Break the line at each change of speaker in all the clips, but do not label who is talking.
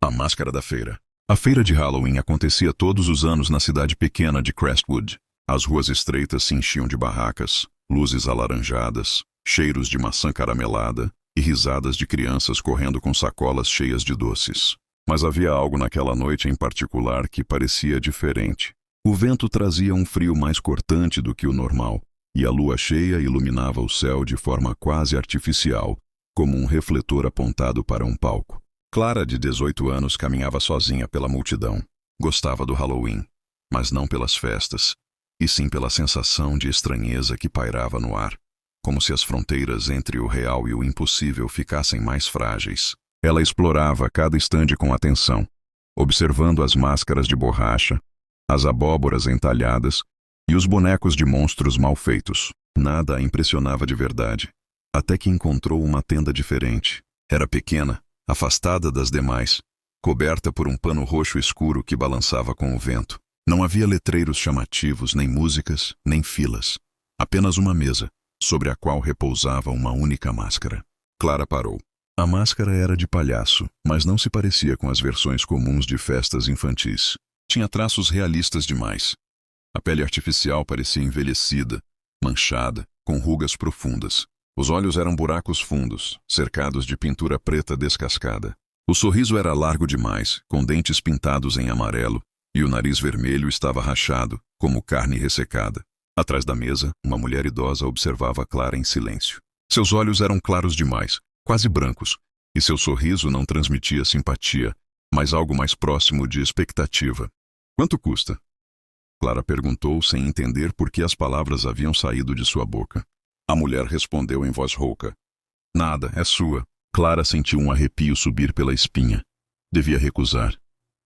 A máscara da feira. A feira de Halloween acontecia todos os anos na cidade pequena de Crestwood. As ruas estreitas se enchiam de barracas, luzes alaranjadas, cheiros de maçã caramelada e risadas de crianças correndo com sacolas cheias de doces. Mas havia algo naquela noite em particular que parecia diferente. O vento trazia um frio mais cortante do que o normal, e a lua cheia iluminava o céu de forma quase artificial, como um refletor apontado para um palco. Clara, de 18 anos, caminhava sozinha pela multidão. Gostava do Halloween, mas não pelas festas, e sim pela sensação de estranheza que pairava no ar, como se as fronteiras entre o real e o impossível ficassem mais frágeis. Ela explorava cada estande com atenção, observando as máscaras de borracha, as abóboras entalhadas e os bonecos de monstros mal feitos. Nada a impressionava de verdade, até que encontrou uma tenda diferente. Era pequena, afastada das demais, coberta por um pano roxo escuro que balançava com o vento. Não havia letreiros chamativos, nem músicas, nem filas. Apenas uma mesa, sobre a qual repousava uma única máscara. Clara parou. A máscara era de palhaço, mas não se parecia com as versões comuns de festas infantis. Tinha traços realistas demais. A pele artificial parecia envelhecida, manchada, com rugas profundas. Os olhos eram buracos fundos, cercados de pintura preta descascada. O sorriso era largo demais, com dentes pintados em amarelo, e o nariz vermelho estava rachado, como carne ressecada. Atrás da mesa, uma mulher idosa observava Clara em silêncio. Seus olhos eram claros demais, quase brancos, e seu sorriso não transmitia simpatia, mas algo mais próximo de expectativa. "Quanto custa?" Clara perguntou sem entender por que as palavras haviam saído de sua boca. A mulher respondeu em voz rouca. "Nada, é sua." Clara sentiu um arrepio subir pela espinha. Devia recusar.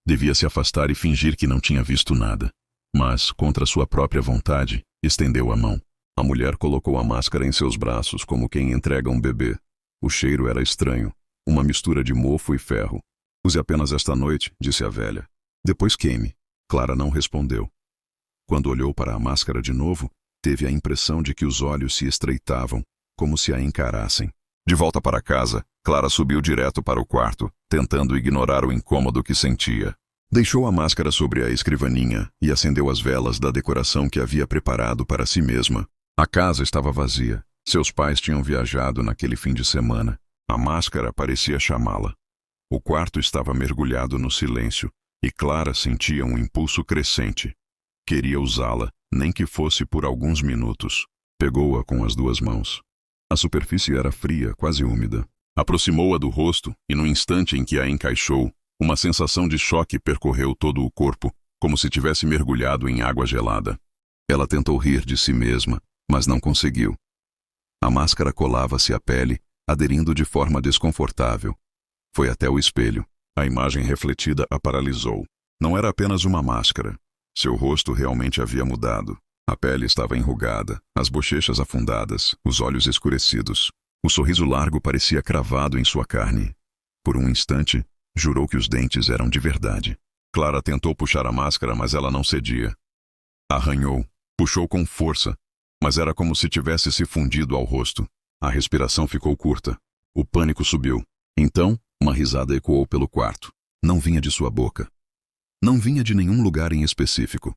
Devia se afastar e fingir que não tinha visto nada. Mas, contra sua própria vontade, estendeu a mão. A mulher colocou a máscara em seus braços como quem entrega um bebê. O cheiro era estranho, uma mistura de mofo e ferro. "Use apenas esta noite", disse a velha. "Depois queime." Clara não respondeu. Quando olhou para a máscara de novo, teve a impressão de que os olhos se estreitavam, como se a encarassem. De volta para casa, Clara subiu direto para o quarto, tentando ignorar o incômodo que sentia. Deixou a máscara sobre a escrivaninha e acendeu as velas da decoração que havia preparado para si mesma. A casa estava vazia. Seus pais tinham viajado naquele fim de semana. A máscara parecia chamá-la. O quarto estava mergulhado no silêncio, e Clara sentia um impulso crescente. Queria usá-la, nem que fosse por alguns minutos. Pegou-a com as duas mãos. A superfície era fria, quase úmida. Aproximou-a do rosto e, no instante em que a encaixou, uma sensação de choque percorreu todo o corpo, como se tivesse mergulhado em água gelada. Ela tentou rir de si mesma, mas não conseguiu. A máscara colava-se à pele, aderindo de forma desconfortável. Foi até o espelho. A imagem refletida a paralisou. Não era apenas uma máscara. Seu rosto realmente havia mudado. A pele estava enrugada, as bochechas afundadas, os olhos escurecidos. O sorriso largo parecia cravado em sua carne. Por um instante, jurou que os dentes eram de verdade. Clara tentou puxar a máscara, mas ela não cedia. Arranhou, puxou com força, mas era como se tivesse se fundido ao rosto. A respiração ficou curta. O pânico subiu. Então, uma risada ecoou pelo quarto. Não vinha de sua boca. Não vinha de nenhum lugar em específico.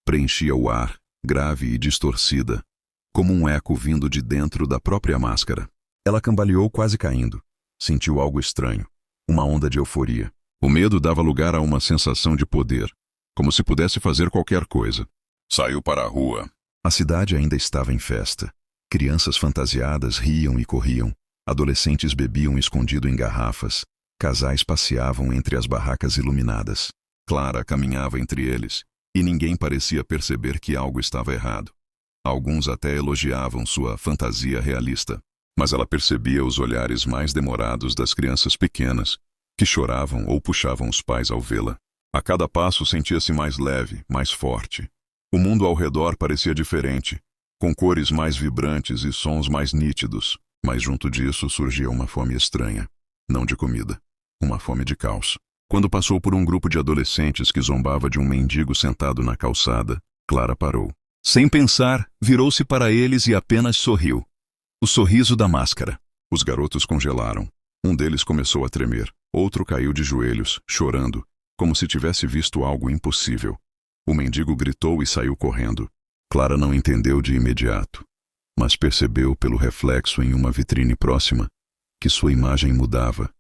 Preenchia o ar, grave e distorcida, como um eco vindo de dentro da própria máscara. Ela cambaleou quase caindo. Sentiu algo estranho, uma onda de euforia. O medo dava lugar a uma sensação de poder, como se pudesse fazer qualquer coisa. Saiu para a rua. A cidade ainda estava em festa. Crianças fantasiadas riam e corriam. Adolescentes bebiam escondido em garrafas. Casais passeavam entre as barracas iluminadas. Clara caminhava entre eles, e ninguém parecia perceber que algo estava errado. Alguns até elogiavam sua fantasia realista, mas ela percebia os olhares mais demorados das crianças pequenas, que choravam ou puxavam os pais ao vê-la. A cada passo sentia-se mais leve, mais forte. O mundo ao redor parecia diferente, com cores mais vibrantes e sons mais nítidos, mas junto disso surgia uma fome estranha, não de comida, uma fome de caos. Quando passou por um grupo de adolescentes que zombava de um mendigo sentado na calçada, Clara parou. Sem pensar, virou-se para eles e apenas sorriu. O sorriso da máscara. Os garotos congelaram. Um deles começou a tremer. Outro caiu de joelhos, chorando, como se tivesse visto algo impossível. O mendigo gritou e saiu correndo. Clara não entendeu de imediato, mas percebeu pelo reflexo em uma vitrine próxima que sua imagem mudava.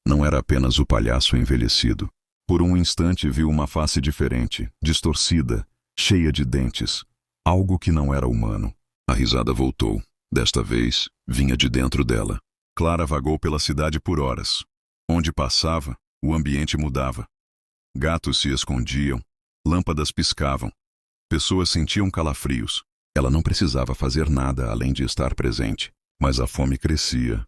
Não era apenas o palhaço envelhecido. Por um instante viu uma face diferente, distorcida, cheia de dentes. Algo que não era humano. A risada voltou. Desta vez, vinha de dentro dela. Clara vagou pela cidade por horas. Onde passava, o ambiente mudava. Gatos se escondiam, lâmpadas piscavam. Pessoas sentiam calafrios. Ela não precisava fazer nada além de estar presente. Mas a fome crescia.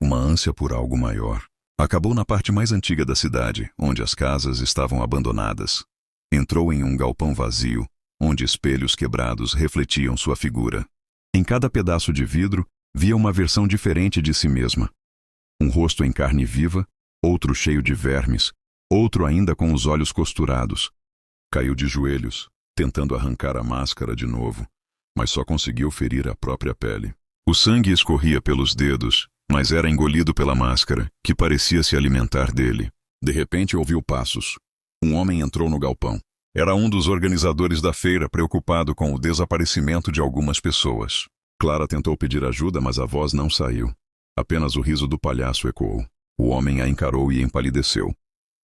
Uma ânsia por algo maior. Acabou na parte mais antiga da cidade, onde as casas estavam abandonadas. Entrou em um galpão vazio, onde espelhos quebrados refletiam sua figura. Em cada pedaço de vidro, via uma versão diferente de si mesma. Um rosto em carne viva, outro cheio de vermes, outro ainda com os olhos costurados. Caiu de joelhos, tentando arrancar a máscara de novo, mas só conseguiu ferir a própria pele. O sangue escorria pelos dedos, mas era engolido pela máscara, que parecia se alimentar dele. De repente ouviu passos. Um homem entrou no galpão. Era um dos organizadores da feira, preocupado com o desaparecimento de algumas pessoas. Clara tentou pedir ajuda, mas a voz não saiu. Apenas o riso do palhaço ecoou. O homem a encarou e empalideceu.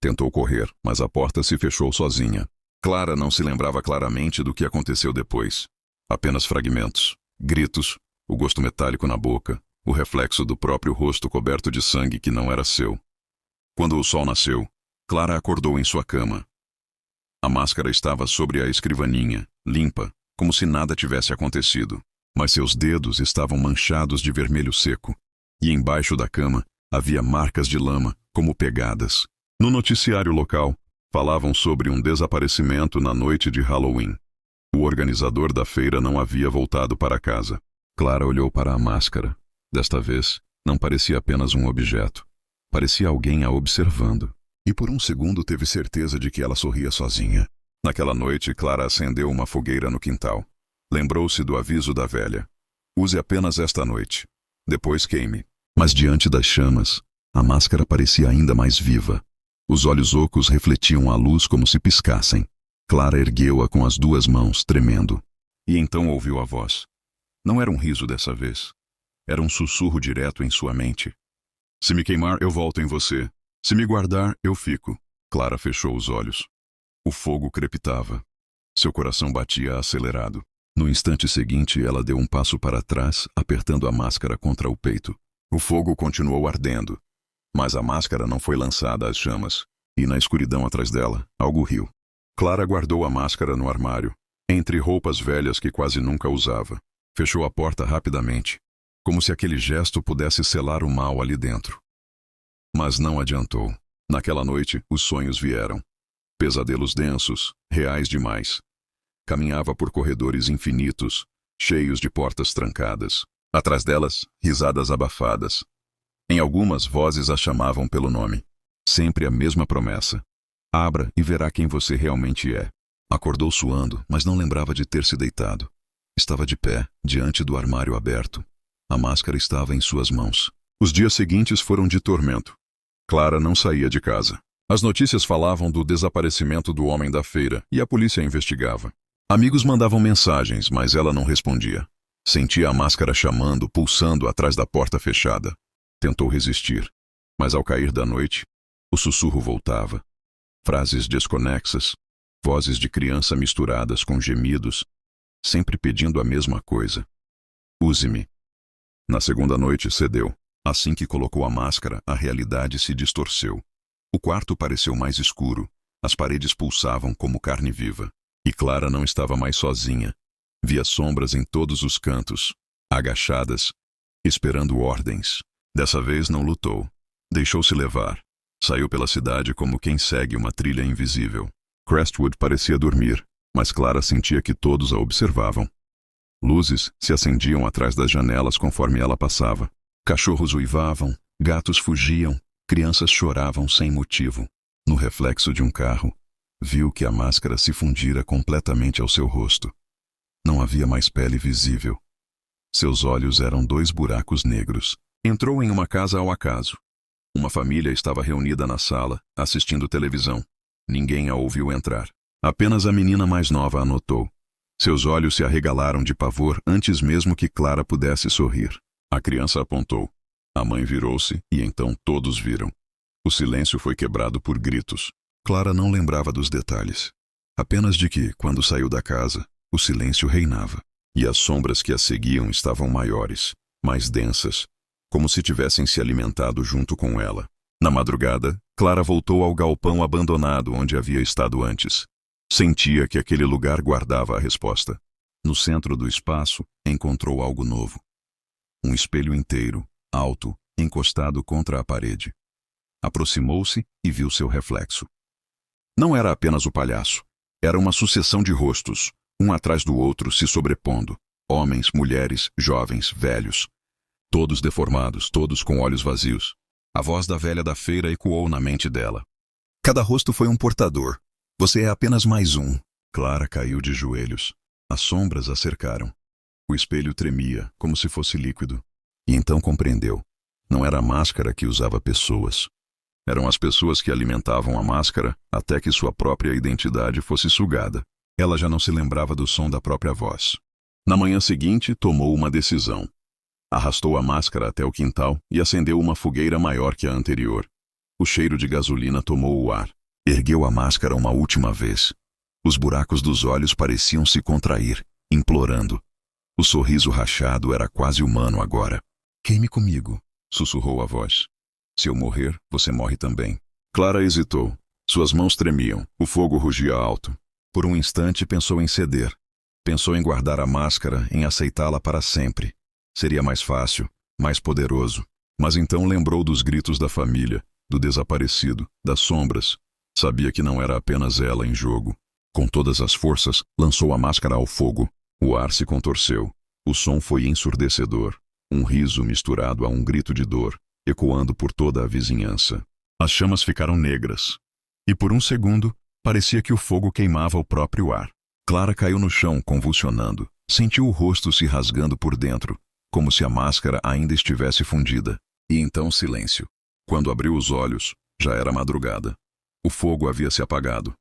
Tentou correr, mas a porta se fechou sozinha. Clara não se lembrava claramente do que aconteceu depois. Apenas fragmentos. Gritos, o gosto metálico na boca, o reflexo do próprio rosto coberto de sangue que não era seu. Quando o sol nasceu, Clara acordou em sua cama. A máscara estava sobre a escrivaninha, limpa, como se nada tivesse acontecido. Mas seus dedos estavam manchados de vermelho seco. E embaixo da cama havia marcas de lama, como pegadas. No noticiário local, falavam sobre um desaparecimento na noite de Halloween. O organizador da feira não havia voltado para casa. Clara olhou para a máscara. Desta vez, não parecia apenas um objeto. Parecia alguém a observando. E por um segundo teve certeza de que ela sorria sozinha. Naquela noite, Clara acendeu uma fogueira no quintal. Lembrou-se do aviso da velha. Use apenas esta noite. Depois queime. Mas diante das chamas, a máscara parecia ainda mais viva. Os olhos ocos refletiam a luz como se piscassem. Clara ergueu-a com as duas mãos, tremendo. E então ouviu a voz. Não era um riso dessa vez. Era um sussurro direto em sua mente. Se me queimar, eu volto em você. Se me guardar, eu fico. Clara fechou os olhos. O fogo crepitava. Seu coração batia acelerado. No instante seguinte, ela deu um passo para trás, apertando a máscara contra o peito. O fogo continuou ardendo. Mas a máscara não foi lançada às chamas. E na escuridão atrás dela, algo riu. Clara guardou a máscara no armário, entre roupas velhas que quase nunca usava. Fechou a porta rapidamente, como se aquele gesto pudesse selar o mal ali dentro. Mas não adiantou. Naquela noite, os sonhos vieram. Pesadelos densos, reais demais. Caminhava por corredores infinitos, cheios de portas trancadas. Atrás delas, risadas abafadas. Em algumas, vozes a chamavam pelo nome. Sempre a mesma promessa. Abra e verá quem você realmente é. Acordou suando, mas não lembrava de ter se deitado. Estava de pé, diante do armário aberto. A máscara estava em suas mãos. Os dias seguintes foram de tormento. Clara não saía de casa. As notícias falavam do desaparecimento do homem da feira e a polícia investigava. Amigos mandavam mensagens, mas ela não respondia. Sentia a máscara chamando, pulsando atrás da porta fechada. Tentou resistir, mas ao cair da noite, o sussurro voltava. Frases desconexas, vozes de criança misturadas com gemidos, sempre pedindo a mesma coisa. Use-me. Na segunda noite cedeu. Assim que colocou a máscara, a realidade se distorceu. O quarto pareceu mais escuro. As paredes pulsavam como carne viva. E Clara não estava mais sozinha. Via sombras em todos os cantos, agachadas, esperando ordens. Dessa vez não lutou. Deixou-se levar. Saiu pela cidade como quem segue uma trilha invisível. Crestwood parecia dormir, mas Clara sentia que todos a observavam. Luzes se acendiam atrás das janelas conforme ela passava. Cachorros uivavam, gatos fugiam, crianças choravam sem motivo. No reflexo de um carro, viu que a máscara se fundira completamente ao seu rosto. Não havia mais pele visível. Seus olhos eram dois buracos negros. Entrou em uma casa ao acaso. Uma família estava reunida na sala, assistindo televisão. Ninguém a ouviu entrar. Apenas a menina mais nova a notou. Seus olhos se arregalaram de pavor antes mesmo que Clara pudesse sorrir. A criança apontou. A mãe virou-se e então todos viram. O silêncio foi quebrado por gritos. Clara não lembrava dos detalhes. Apenas de que, quando saiu da casa, o silêncio reinava. E as sombras que a seguiam estavam maiores, mais densas, como se tivessem se alimentado junto com ela. Na madrugada, Clara voltou ao galpão abandonado onde havia estado antes. Sentia que aquele lugar guardava a resposta. No centro do espaço, encontrou algo novo. Um espelho inteiro, alto, encostado contra a parede. Aproximou-se e viu seu reflexo. Não era apenas o palhaço. Era uma sucessão de rostos, um atrás do outro se sobrepondo. Homens, mulheres, jovens, velhos. Todos deformados, todos com olhos vazios. A voz da velha da feira ecoou na mente dela. Cada rosto foi um portador. Você é apenas mais um. Clara caiu de joelhos. As sombras a cercaram. O espelho tremia, como se fosse líquido. E então compreendeu. Não era a máscara que usava pessoas. Eram as pessoas que alimentavam a máscara até que sua própria identidade fosse sugada. Ela já não se lembrava do som da própria voz. Na manhã seguinte, tomou uma decisão. Arrastou a máscara até o quintal e acendeu uma fogueira maior que a anterior. O cheiro de gasolina tomou o ar. Ergueu a máscara uma última vez. Os buracos dos olhos pareciam se contrair, implorando. O sorriso rachado era quase humano agora. Queime comigo, sussurrou a voz. Se eu morrer, você morre também. Clara hesitou. Suas mãos tremiam. O fogo rugia alto. Por um instante pensou em ceder. Pensou em guardar a máscara, em aceitá-la para sempre. Seria mais fácil, mais poderoso. Mas então lembrou dos gritos da família, do desaparecido, das sombras. Sabia que não era apenas ela em jogo. Com todas as forças, lançou a máscara ao fogo. O ar se contorceu. O som foi ensurdecedor. Um riso misturado a um grito de dor, ecoando por toda a vizinhança. As chamas ficaram negras. E por um segundo, parecia que o fogo queimava o próprio ar. Clara caiu no chão, convulsionando. Sentiu o rosto se rasgando por dentro, como se a máscara ainda estivesse fundida. E então silêncio. Quando abriu os olhos, já era madrugada. O fogo havia se apagado.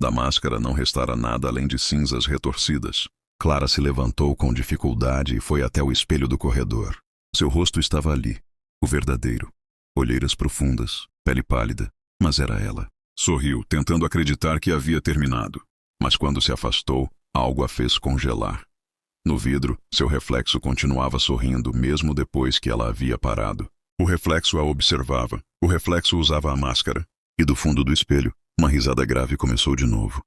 Da máscara não restara nada além de cinzas retorcidas. Clara se levantou com dificuldade e foi até o espelho do corredor. Seu rosto estava ali, o verdadeiro. Olheiras profundas, pele pálida, mas era ela. Sorriu, tentando acreditar que havia terminado. Mas quando se afastou, algo a fez congelar. No vidro, seu reflexo continuava sorrindo mesmo depois que ela havia parado. O reflexo a observava. O reflexo usava a máscara. E do fundo do espelho, uma risada grave começou de novo.